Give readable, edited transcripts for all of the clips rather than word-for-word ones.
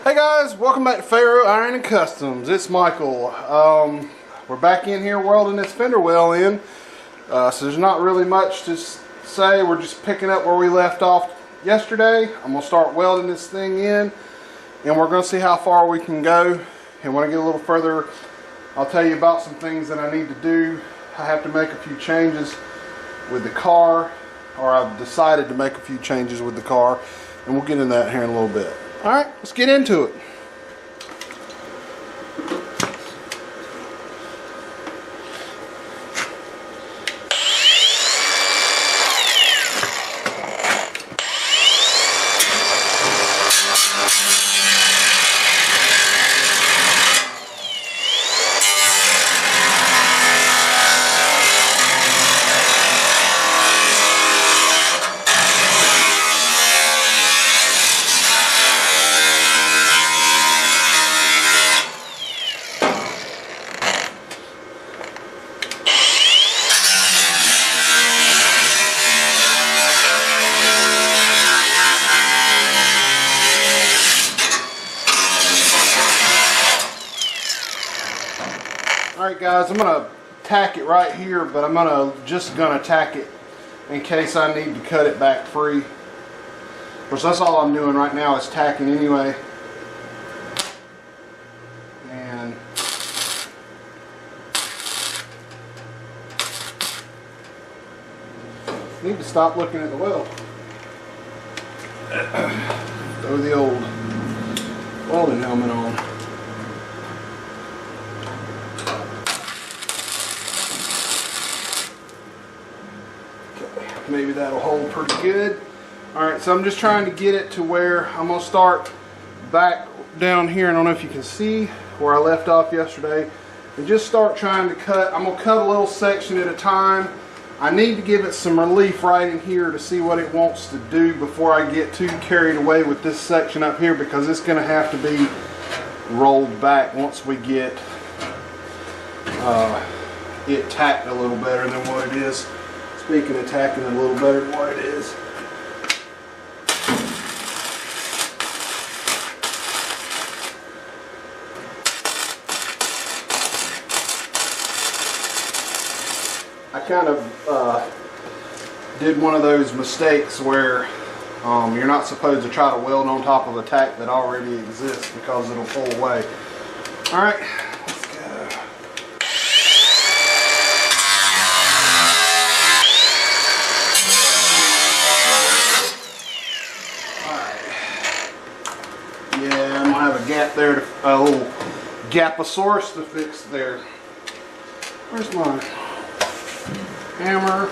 Hey guys, welcome back to Faro Iron and Customs. It's Michael. We're back in here welding this fender well in. So there's not really much to say. We're just picking up where we left off yesterday. I'm going to start welding this thing in, and we're going to see how far we can go. And when I get a little further, I'll tell you about some things that I need to do. I have to make a few changes with the car, or I've decided to make a few changes with the car, and we'll get into that here in a little bit. Alright, let's get into it. Alright guys, I'm going to tack it right here, but I'm just going to tack it in case I need to cut it back free. Of course, that's all I'm doing right now is tacking anyway. And need to stop looking at the weld. Throw the old welding helmet on. Maybe that'll hold pretty good. Alright, so I'm just trying to get it to where I'm going to start back down here. I don't know if you can see where I left off yesterday. And just start trying to cut. I'm going to cut a little section at a time. I need to give it some relief right in here to see what it wants to do before I get too carried away with this section up here, because it's going to have to be rolled back once we get it tacked a little better than what it is. Speaking of tacking, a little better than what it is. I kind of did one of those mistakes where you're not supposed to try to weld on top of a tack that already exists because it'll pull away. Alright. Gap there, a little gaposaurus to fix there. Where's my hammer?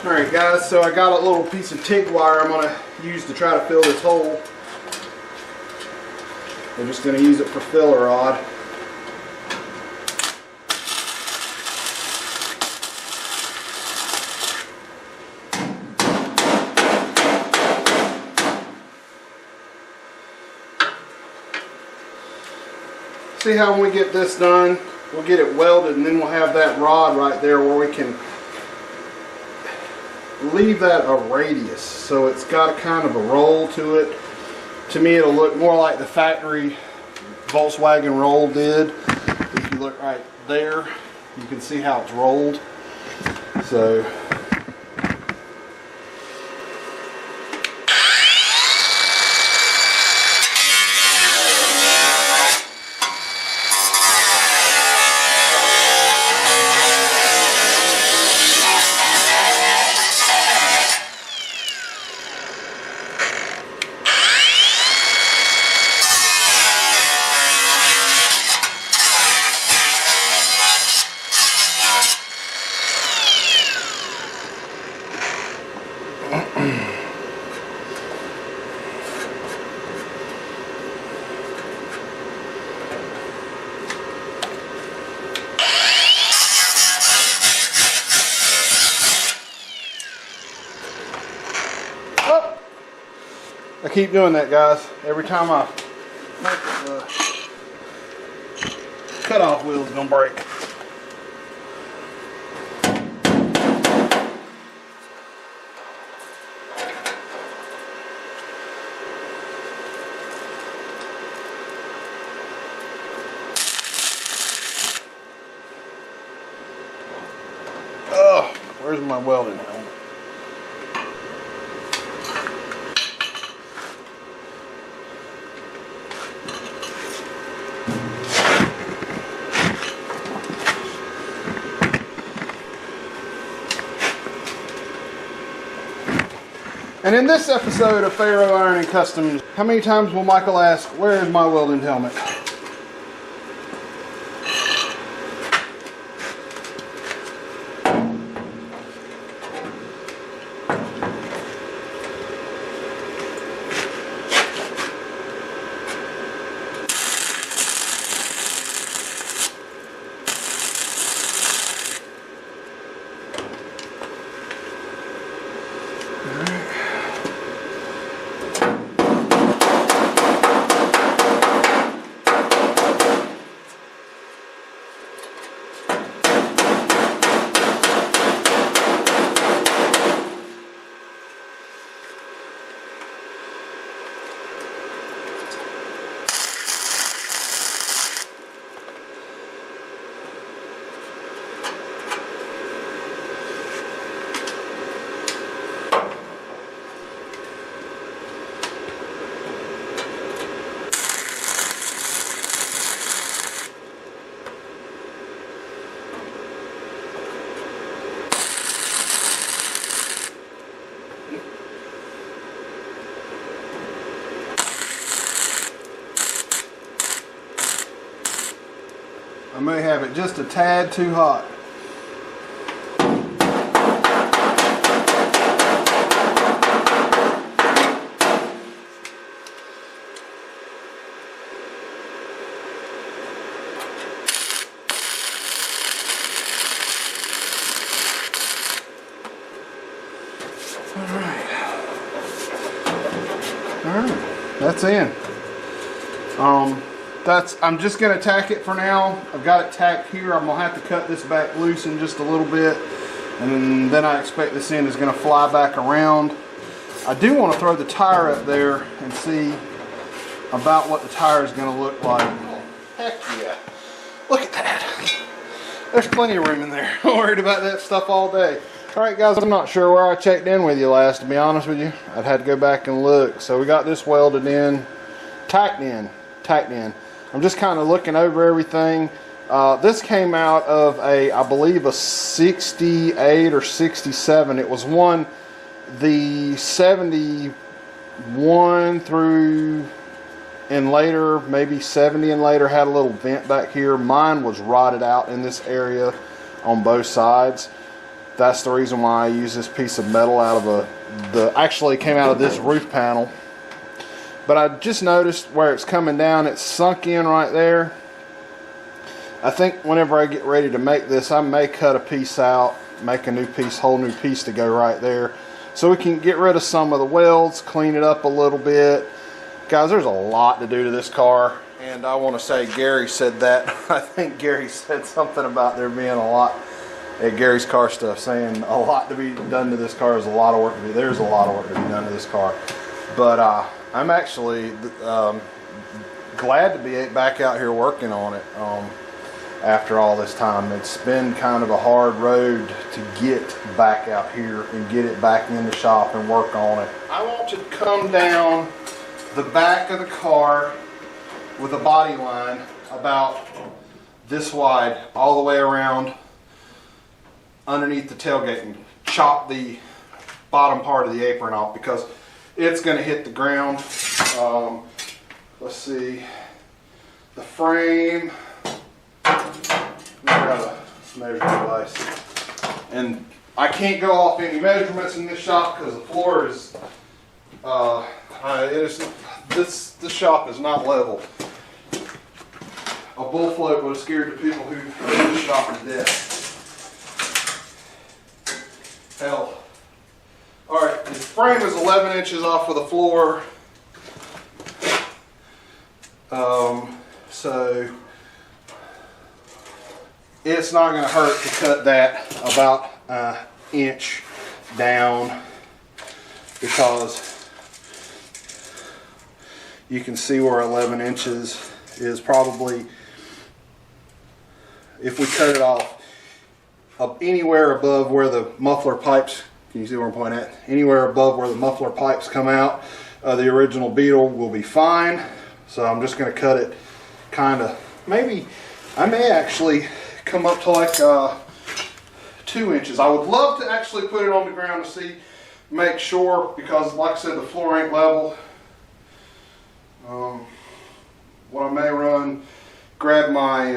Alright guys, so I got a little piece of TIG wire I'm going to use to try to fill this hole. I'm just going to use it for filler rod. See how when we get this done, we'll get it welded, and then we'll have that rod right there where we can leave that a radius, so it's got a kind of a roll to it. To me, it'll look more like the factory Volkswagen roll did. If you look right there, you can see how it's rolled. So keep doing that, guys. Every time I make it, the cutoff wheel is gonna break. Oh, where's my welding helmet? And in this episode of Faro Iron and Customs, how many times will Michael ask, where is my welding helmet? I may have it just a tad too hot. Alright, that's in. I'm just going to tack it for now. I've got it tacked here. I'm going to have to cut this back loose in just a little bit, and then I expect this end is going to fly back around. I do want to throw the tire up there and see about what the tire is going to look like. Heck yeah. Look at that. There's plenty of room in there. I'm worried about that stuff all day. Alright guys, I'm not sure where I checked in with you last, to be honest with you. I'd had to go back and look. So we got this welded in, tacked in. I'm just kind of looking over everything. This came out of I believe a 68 or 67. It was one, the 71 through and later, maybe 70 and later, had a little vent back here. Mine was rotted out in this area on both sides. That's the reason why I use this piece of metal out of actually it came out of this roof panel. But I just noticed where it's coming down, it's sunk in right there. I think whenever I get ready to make this, I may cut a piece out, make a new piece, whole new piece to go right there. So we can get rid of some of the welds, clean it up a little bit. Guys, there's a lot to do to this car. And I want to say Gary said that. I think Gary said something about there being a lot at Gary's Car Stuff, saying a lot to be done to this car is a lot of work to be. There's a lot of work to be done to this car. But I'm actually glad to be back out here working on it after all this time. It's been kind of a hard road to get back out here and get it back in the shop and work on it. I want to come down the back of the car with a body line about this wide all the way around underneath the tailgate and chop the bottom part of the apron off, because it's going to hit the ground. Let's see, the frame, grab a measuring device, and I can't go off any measurements in this shop because the floor is this shop is not level. A bull float would have scared the people who are in the shop to death. Hell. Alright, the frame is 11 inches off of the floor. So it's not going to hurt to cut that about an inch down, because you can see where 11 inches is probably, if we cut it off anywhere above where the muffler pipes, can you see where I'm pointing at? Anywhere above where the muffler pipes come out, the original Beetle will be fine. So I'm just going to cut it kind of, maybe, I may actually come up to like 2 inches. I would love to actually put it on the ground to see, make sure, because like I said, the floor ain't level. What I may run, grab my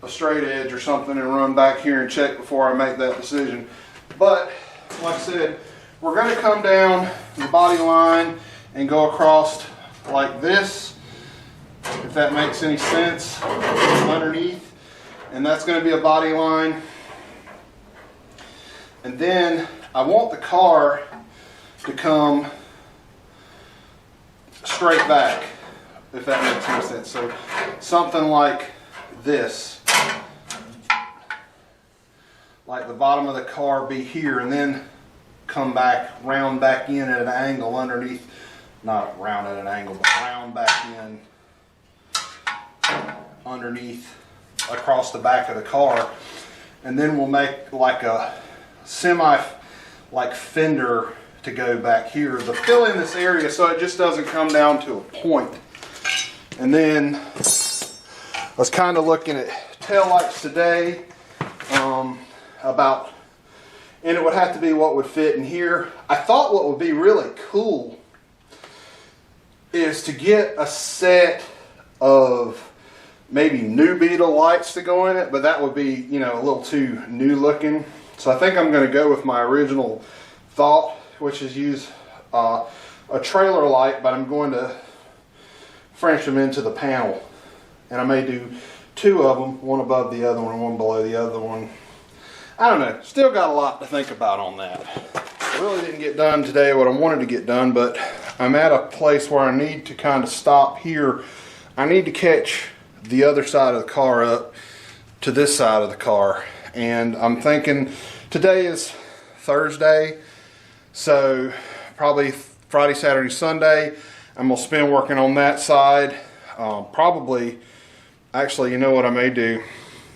a straight edge or something and run back here and check before I make that decision. But like I said, we're going to come down the body line and go across like this, if that makes any sense, underneath, and that's going to be a body line. And then I want the car to come straight back, if that makes any sense. So something like this, like the bottom of the car be here, and then come back, round back in at an angle underneath, not round at an angle, but round back in underneath across the back of the car. And then we'll make like a semi, like fender to go back here to fill in this area so it just doesn't come down to a point. And then I was kind of looking at tail lights today, and it would have to be what would fit in here. I thought what would be really cool is to get a set of maybe new Beetle lights to go in it, but that would be, you know, a little too new looking. So I think I'm going to go with my original thought, which is use a trailer light, but I'm going to French them into the panel. And I may do 2 of them, one above the other one, one below the other one. I don't know, still got a lot to think about on that. I really didn't get done today what I wanted to get done, but I'm at a place where I need to kind of stop here. I need to catch the other side of the car up to this side of the car. And I'm thinking today is Thursday, so probably Friday, Saturday, Sunday, I'm going to spend working on that side. Probably, actually, you know what I may do?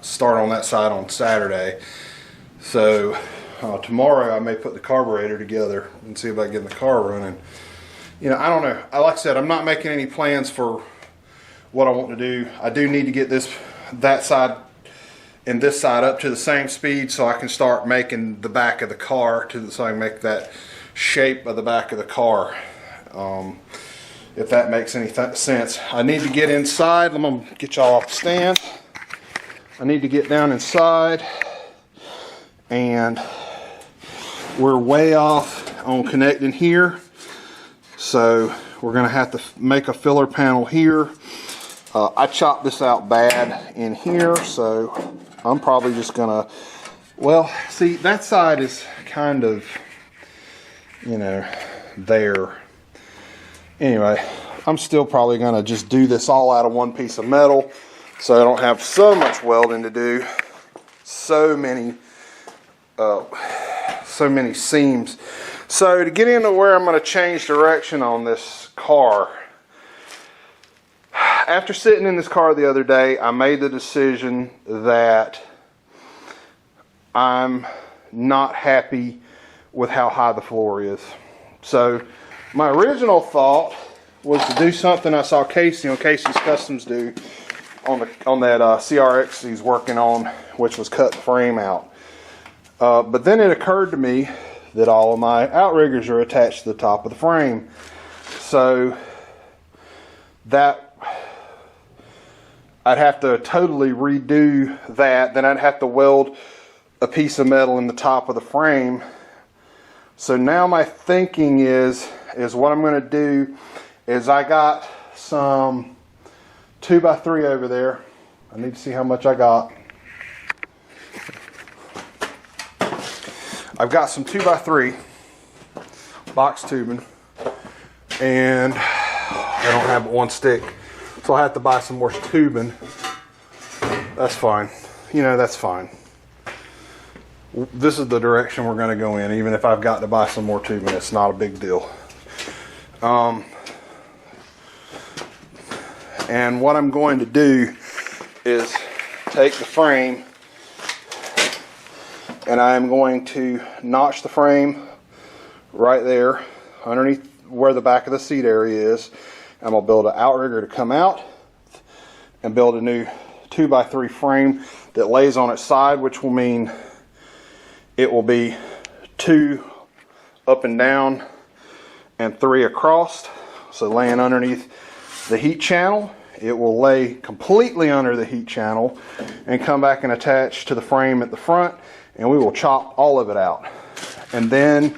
Start on that side on Saturday. So tomorrow I may put the carburetor together and see if I can get the car running. You know, I don't know. Like I said, I'm not making any plans for what I want to do. I do need to get that side and this side up to the same speed so I can start making the back of the car so I can make that shape of the back of the car. If that makes any sense. I need to get inside. I'm going to get y'all off the stand. I need to get down inside, and we're way off on connecting here, so we're going to have to make a filler panel here. I chopped this out bad in here, so I'm probably just going to, well, see, that side is kind of, you know, there. Anyway, I'm still probably going to just do this all out of one piece of metal so I don't have so much welding to do. So many seams. So to get into where I'm going to change direction on this car, after sitting in this car the other day, I made the decision that I'm not happy with how high the floor is. So my original thought was to do something I saw Casey on Casey's Customs do on that CRX he's working on, which was cut the frame out. But then it occurred to me that all of my outriggers are attached to the top of the frame. So that I'd have to totally redo that. Then I'd have to weld a piece of metal in the top of the frame. So now my thinking is what I'm going to do is I got some 2x3 over there. I need to see how much I got. I've got some 2x3 box tubing, and I don't have one stick, so I have to buy some more tubing. That's fine. You know, that's fine. This is the direction we're going to go in. Even if I've got to buy some more tubing, it's not a big deal. And what I'm going to do is take the frame and I'm going to notch the frame right there underneath where the back of the seat area is. I'm going to build an outrigger to come out and build a new 2x3 frame that lays on its side, which will mean it will be 2 up and down and 3 across. So laying underneath the heat channel, it will lay completely under the heat channel and come back and attach to the frame at the front, and we will chop all of it out. And then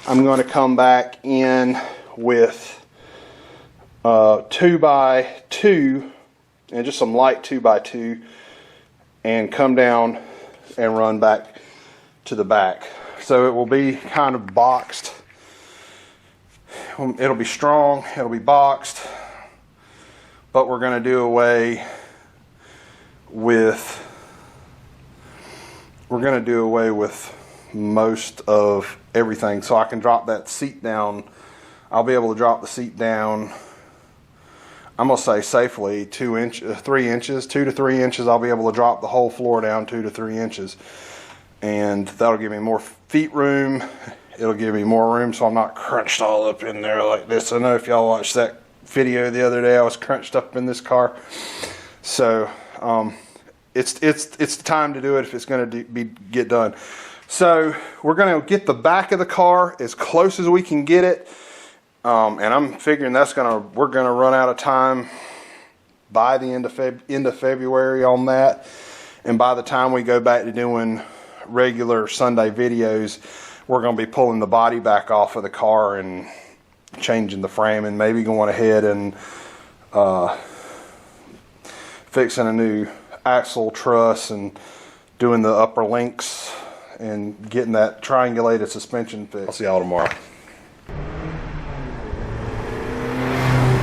I'm going to come back in with 2x2 and just some light 2x2 and come down and run back to the back. So it will be kind of boxed. It'll be strong, it'll be boxed, but we're going to do away with most of everything, so I can drop that seat down. I'll be able to drop the seat down, I'm going to say safely 3 inches, 2 to 3 inches. I'll be able to drop the whole floor down 2 to 3 inches, and that'll give me more feet room. It'll give me more room so I'm not crunched all up in there like this. I know if y'all watched that video the other day, I was crunched up in this car. So it's time to do it if it's going to get done. So we're going to get the back of the car as close as we can get it, and I'm figuring we're going to run out of time by the end of February on that. And by the time we go back to doing regular Sunday videos, we're going to be pulling the body back off of the car and changing the frame, and maybe going ahead and fixing a new axle truss and doing the upper links and getting that triangulated suspension fixed. I'll see y'all tomorrow.